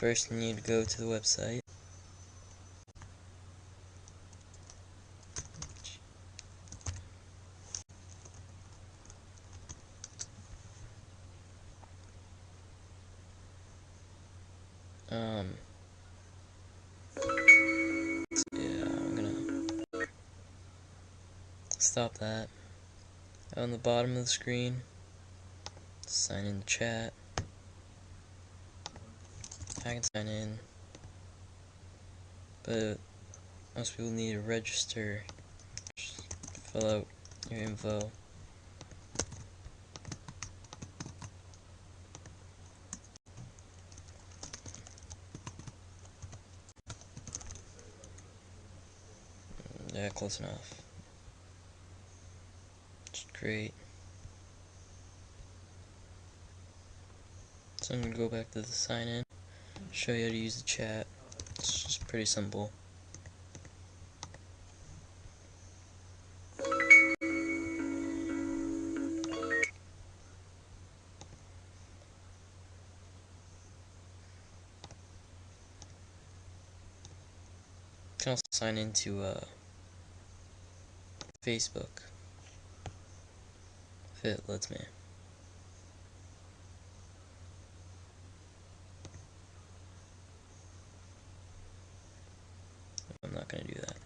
First, you need to go to the website. Yeah, I'm gonna stop that. On the bottom of the screen, sign in the chat. I can sign in, but most people need to register. Just fill out your info. Yeah, close enough. Just great. So I'm gonna go back to the sign in, show you how to use the chat. It's just pretty simple. You can also sign into Facebook if it lets me. I'm not gonna do that.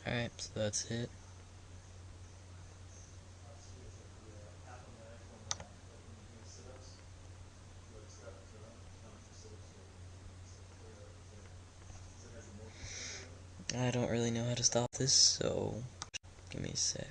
Alright, so that's it. I don't really know how to stop this, so give me a sec.